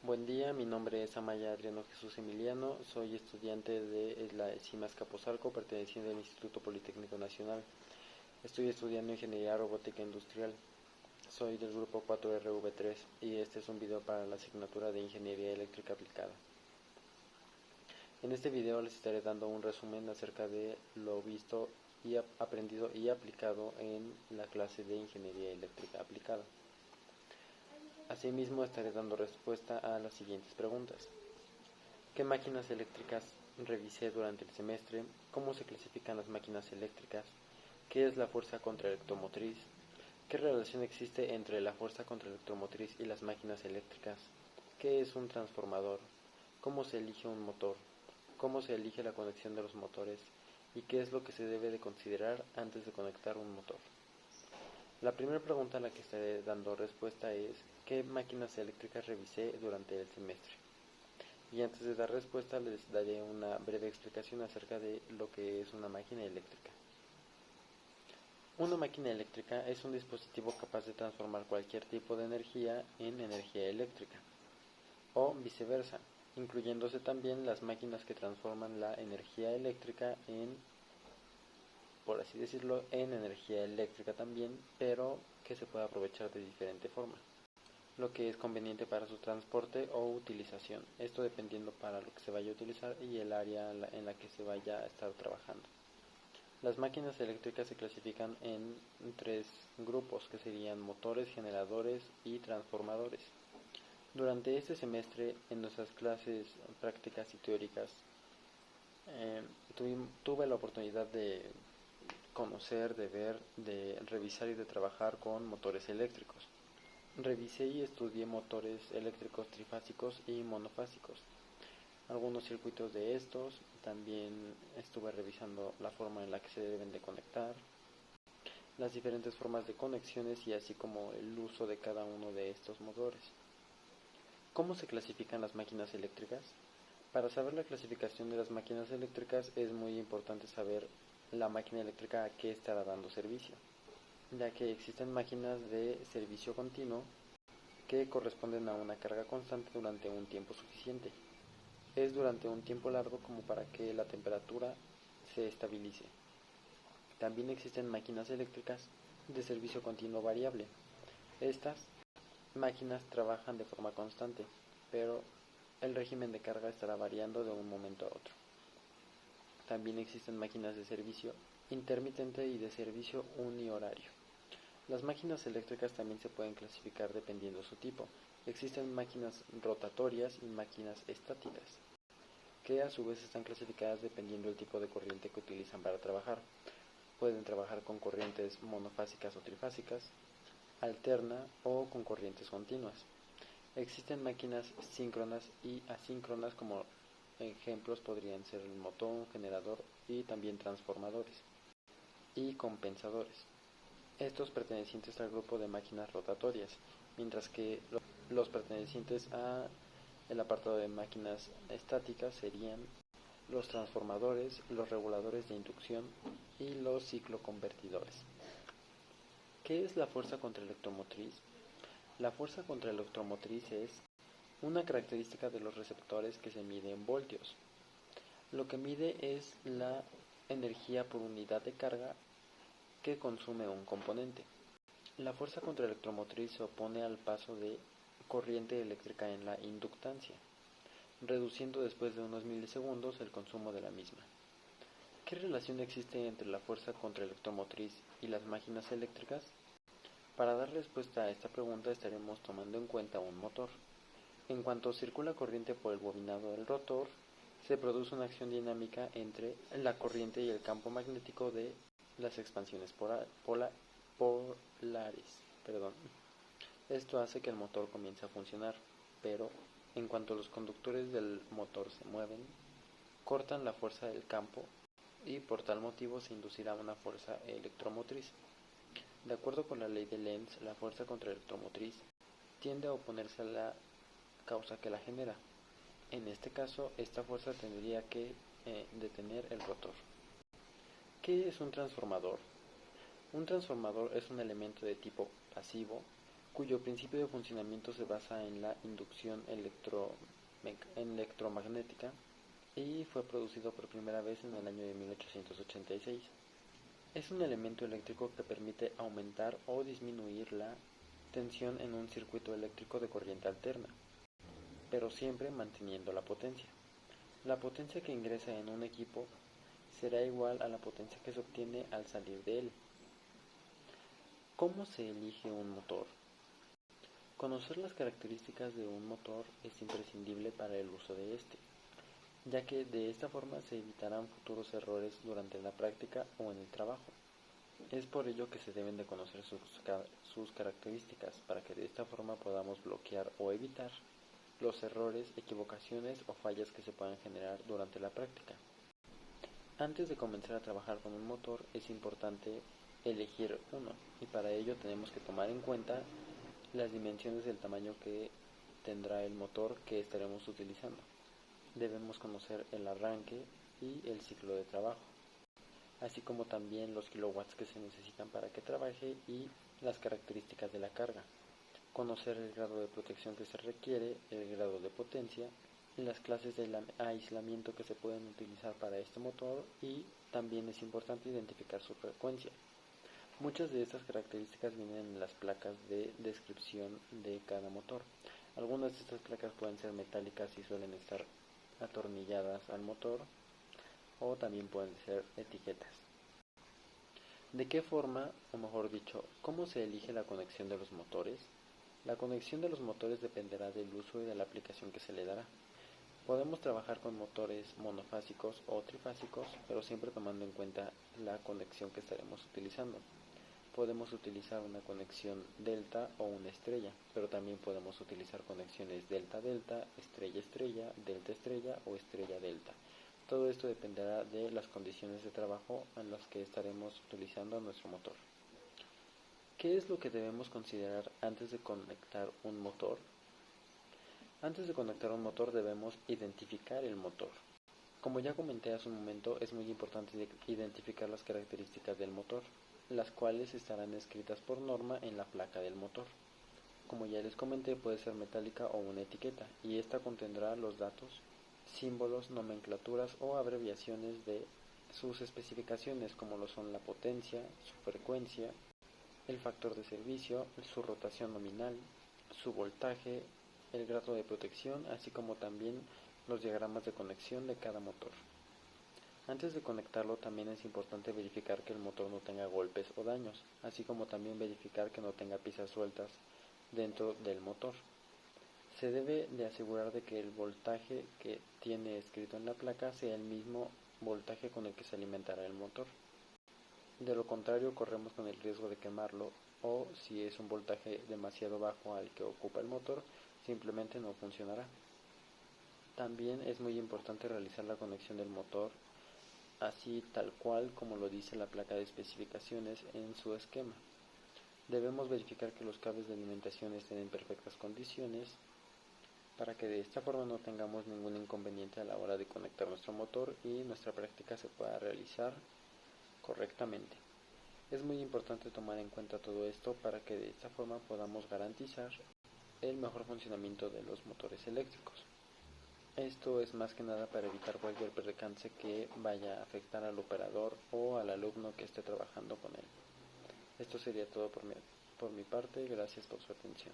Buen día, mi nombre es Amaya Adriano Jesús Emiliano, soy estudiante de la ESIMA Azcapotzalco, perteneciente al Instituto Politécnico Nacional. Estoy estudiando Ingeniería Robótica Industrial. Soy del grupo 4RV3 y este es un video para la asignatura de Ingeniería Eléctrica Aplicada. En este video les estaré dando un resumen acerca de lo visto y aprendido y aplicado en la clase de Ingeniería Eléctrica Aplicada. Asimismo, estaré dando respuesta a las siguientes preguntas. ¿Qué máquinas eléctricas revisé durante el semestre? ¿Cómo se clasifican las máquinas eléctricas? ¿Qué es la fuerza contraelectromotriz? ¿Qué relación existe entre la fuerza contraelectromotriz y las máquinas eléctricas? ¿Qué es un transformador? ¿Cómo se elige un motor? ¿Cómo se elige la conexión de los motores? ¿Y qué es lo que se debe de considerar antes de conectar un motor? La primera pregunta a la que estaré dando respuesta es ¿qué máquinas eléctricas revisé durante el semestre? Y antes de dar respuesta les daré una breve explicación acerca de lo que es una máquina eléctrica. Una máquina eléctrica es un dispositivo capaz de transformar cualquier tipo de energía en energía eléctrica, o viceversa, incluyéndose también las máquinas que transforman la energía eléctrica en, por así decirlo, en energía eléctrica también, pero que se puede aprovechar de diferente forma, lo que es conveniente para su transporte o utilización, esto dependiendo para lo que se vaya a utilizar y el área en la que se vaya a estar trabajando. Las máquinas eléctricas se clasifican en tres grupos, que serían motores, generadores y transformadores. Durante este semestre, en nuestras clases prácticas y teóricas, tuve la oportunidad de conocer, de ver, de revisar y de trabajar con motores eléctricos. Revisé y estudié motores eléctricos trifásicos y monofásicos, algunos circuitos de estos, también estuve revisando la forma en la que se deben de conectar, las diferentes formas de conexiones y así como el uso de cada uno de estos motores. ¿Cómo se clasifican las máquinas eléctricas? Para saber la clasificación de las máquinas eléctricas es muy importante saber la máquina eléctrica a qué estará dando servicio, ya que existen máquinas de servicio continuo que corresponden a una carga constante durante un tiempo suficiente. Es durante un tiempo largo como para que la temperatura se estabilice. También existen máquinas eléctricas de servicio continuo variable. Estas máquinas trabajan de forma constante, pero el régimen de carga estará variando de un momento a otro. También existen máquinas de servicio intermitente y de servicio unihorario. Las máquinas eléctricas también se pueden clasificar dependiendo su tipo. Existen máquinas rotatorias y máquinas estáticas, que a su vez están clasificadas dependiendo del tipo de corriente que utilizan para trabajar. Pueden trabajar con corrientes monofásicas o trifásicas, alterna o con corrientes continuas. Existen máquinas síncronas y asíncronas, como ejemplos podrían ser el motor, generador y también transformadores y compensadores. Estos pertenecientes al grupo de máquinas rotatorias, mientras que los pertenecientes a el apartado de máquinas estáticas serían los transformadores, los reguladores de inducción y los cicloconvertidores. ¿Qué es la fuerza contraelectromotriz? La fuerza contraelectromotriz es una característica de los receptores que se mide en voltios. Lo que mide es la energía por unidad de carga que consume un componente. La fuerza contraelectromotriz se opone al paso de corriente eléctrica en la inductancia, reduciendo después de unos milisegundos el consumo de la misma. ¿Qué relación existe entre la fuerza contraelectromotriz y las máquinas eléctricas? Para dar respuesta a esta pregunta estaremos tomando en cuenta un motor. En cuanto circula corriente por el bobinado del rotor, se produce una acción dinámica entre la corriente y el campo magnético de las expansiones polares. Esto hace que el motor comience a funcionar, pero en cuanto los conductores del motor se mueven, cortan la fuerza del campo y por tal motivo se inducirá una fuerza electromotriz. De acuerdo con la ley de Lenz, la fuerza contraelectromotriz tiende a oponerse a la causa que la genera. En este caso, esta fuerza tendría que detener el rotor. ¿Qué es un transformador? Un transformador es un elemento de tipo pasivo cuyo principio de funcionamiento se basa en la inducción electromagnética y fue producido por primera vez en el año de 1886. Es un elemento eléctrico que permite aumentar o disminuir la tensión en un circuito eléctrico de corriente alterna, pero siempre manteniendo la potencia. La potencia que ingresa en un equipo será igual a la potencia que se obtiene al salir de él. ¿Cómo se elige un motor? Conocer las características de un motor es imprescindible para el uso de este, ya que de esta forma se evitarán futuros errores durante la práctica o en el trabajo. Es por ello que se deben de conocer sus características para que de esta forma podamos bloquear o evitar los errores, equivocaciones o fallas que se puedan generar durante la práctica. Antes de comenzar a trabajar con un motor es importante elegir uno y para ello tenemos que tomar en cuenta las dimensiones del tamaño que tendrá el motor que estaremos utilizando. Debemos conocer el arranque y el ciclo de trabajo, así como también los kilowatts que se necesitan para que trabaje y las características de la carga. Conocer el grado de protección que se requiere, el grado de potencia, las clases de aislamiento que se pueden utilizar para este motor y también es importante identificar su frecuencia. Muchas de estas características vienen en las placas de descripción de cada motor. Algunas de estas placas pueden ser metálicas y suelen estar atornilladas al motor o también pueden ser etiquetas. ¿De qué forma, o mejor dicho, cómo se elige la conexión de los motores? La conexión de los motores dependerá del uso y de la aplicación que se le dará. Podemos trabajar con motores monofásicos o trifásicos, pero siempre tomando en cuenta la conexión que estaremos utilizando. Podemos utilizar una conexión delta o una estrella, pero también podemos utilizar conexiones delta-delta, estrella-estrella, delta-estrella o estrella-delta. Todo esto dependerá de las condiciones de trabajo en las que estaremos utilizando nuestro motor. ¿Qué es lo que debemos considerar antes de conectar un motor? Antes de conectar un motor debemos identificar el motor. Como ya comenté hace un momento, es muy importante identificar las características del motor, las cuales estarán escritas por norma en la placa del motor. Como ya les comenté, puede ser metálica o una etiqueta, y esta contendrá los datos, símbolos, nomenclaturas o abreviaciones de sus especificaciones, como lo son la potencia, su frecuencia, el factor de servicio, su rotación nominal, su voltaje, el grado de protección, así como también los diagramas de conexión de cada motor. Antes de conectarlo también es importante verificar que el motor no tenga golpes o daños, así como también verificar que no tenga piezas sueltas dentro del motor. Se debe de asegurar de que el voltaje que tiene escrito en la placa sea el mismo voltaje con el que se alimentará el motor. De lo contrario, corremos con el riesgo de quemarlo o si es un voltaje demasiado bajo al que ocupa el motor, simplemente no funcionará. También es muy importante realizar la conexión del motor así tal cual como lo dice la placa de especificaciones en su esquema. Debemos verificar que los cables de alimentación estén en perfectas condiciones para que de esta forma no tengamos ningún inconveniente a la hora de conectar nuestro motor y nuestra práctica se pueda realizar correctamente. Es muy importante tomar en cuenta todo esto para que de esta forma podamos garantizar el mejor funcionamiento de los motores eléctricos. Esto es más que nada para evitar cualquier percance que vaya a afectar al operador o al alumno que esté trabajando con él. Esto sería todo por mi parte, gracias por su atención.